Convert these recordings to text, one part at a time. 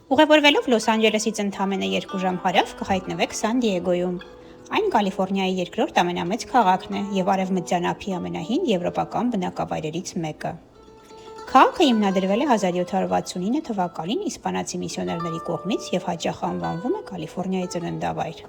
Ուղևորվելով Լոս Անջելեսից ընդամենը 2 ժամ հարավ կհայտնվեք Սան Դիեգոյում։ Այն Կալիֆոռնիայի երկրորդ ամենամեծ քաղաքն է և Արևմտյան ափի ամենահին եվրոպական բնակավայրերից մեկը։ Քաղաքը հիմնադրվել է 1769 թվականին իսպանացի միսիոներների կողմից և հաճախ անվանվում է Կալիֆոռնիայի ծննդավայր։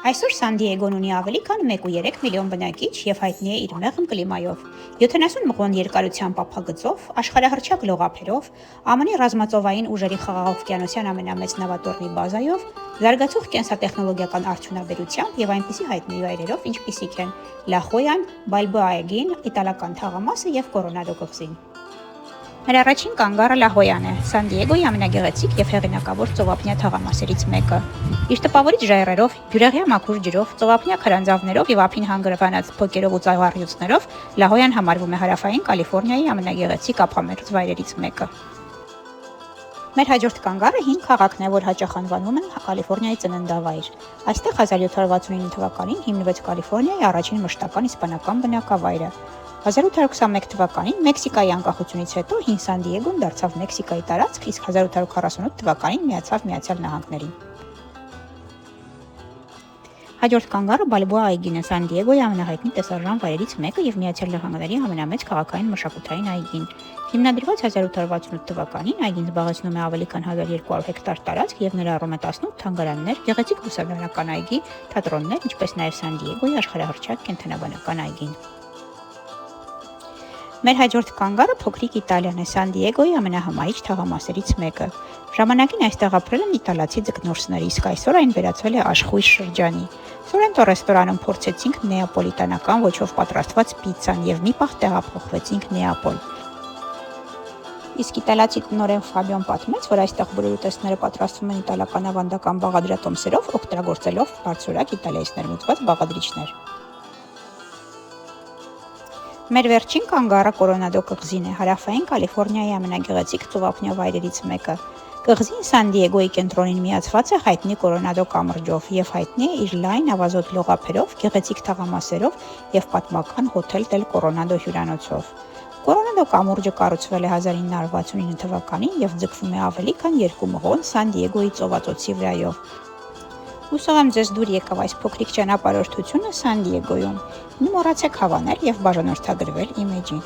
Այսօր Սան Դիեգոն ունի ավելի քան 1.3 միլիոն բնակիչ և հայտնի է իր մեղմ կլիմայով, 70 մղոն երկարության պապագծով, աշխարհահռչակ լողափերով, ԱՄՆ-ի ռազմածովային ուժերի խաղաղօվկիանոսյան ամենամեծ նավատորմի բազայով, զարգացող կենսատեխնոլոգիական արդյունաբերությամբ և այնպիսի հայտնի վայրերով, ինչպիսիք են Լա Խոյան, Բալբոա այգին, իտալական թաղամասը և Կորոնադո կղզին։ Մեր առաջին կանգառը Լա Հոյան է, Սան Դիեգոյի ամենագեղեցիկ և հեղինակավոր ծովափնյա թաղամասերից մեկը։ Իր տպավորիչ ժայռերով, բյուրեղյա մաքուր ջրով, ծովափնյա քարանձավներով և ափին հանգրվանած փոկերով ու ծաղարյուծներով Լա Հոյան համարվում է հարավային Կալիֆոռնիայի ամենագեղեցիկ ափամերձ վայրերից մեկը։ Մեր հաջորդ կանգառը հին քաղաքն է, որ հաճախ անվանում են Կալիֆոռնիայի ծննդավայր։ Այստեղ 1769 թվականին հիմնվեց Կալիֆոռնիայի առաջին մշտական իսպանական բնակավայրը։ 1821 թվականին Մեքսիկայի անկախությունից հետո հին Սան Դիեգոն դարձավ Մեքսիկայի տարածք, իսկ 1848 թվականին միացավ Միացյալ Նահանգներին։ Հաջորդ կանգառը Բալբոա այգին է, Սան Դիեգոյի ամենահայտնի տեսարժան վայրերից մեկը և Միացյալ Նահանգների ամենամեծ քաղաքային մշակութային այգին։ Հիմնադրված 1868 թվականին այգին զբաղեցնում է ավելի քան 1200 հեկտար տարածք և ներառում է 18 թանգարաններ, գեղեցիկ բուսաբանական այգի, թատրոններ, ինչպես նաև Սան Դիեգոյի աշխարհահռչակ կենդանաբանական այգին։ Մեր հաջորդ կանգառը փոքրիկ Իտալիան է, Սան Դիեգոյի ամենահմայիչ թաղամասերից մեկը։ Ժամանակին այստեղ ապրել են իտալացի ձկնորսներ, իսկ այսօր այն վերածվել է աշխույժ շրջանի։ Սորենտո ռեստորանում փորձեցինք նեապոլիտանական ոճով պատրաստված պիցցան և մի պահ տեղափոխվեցինք Նեապոլ։ Իսկ իտալացի տնօրեն Ֆաբիոն պատմեց, որ այստեղ բոլոր ուտեստները պատրաստվում են իտալական ավանդական բաղադրատոմսերով, օգտագործելով բարձրորակ Իտալիայից ներմուծված բաղադրիչներ։ Մեր վերջին կանգառը Կորոնադո կղզին է, հարավային Կալիֆոռնիայի ամենագեղեցիկ ծովափնյա վայրերից մեկը։ Կղզին Սան Դիեգոյի կենտրոնին միացված է հայտնի Կորոնադո կամրջով և հայտնի է իր լայն ավազոտ լողափերով, գեղեցիկ թաղամասերով և պատմական հոթել Դել Կորոնադո հյուրանոցով։ Կորոնադո կամուրջը կառուցվել է 1969 թվականին և ձգվում է ավելի քան 2 մղոն Սան Դիեգոյի ծովածոցի վրայով։ Հուսով եմ ձեզ դուր եկավ այս փոքրիկ ճանապարհորդությունը Սան Դիեգոյում։ Մի մոռացեք հավանել և բաժանորդագրվել իմեջին։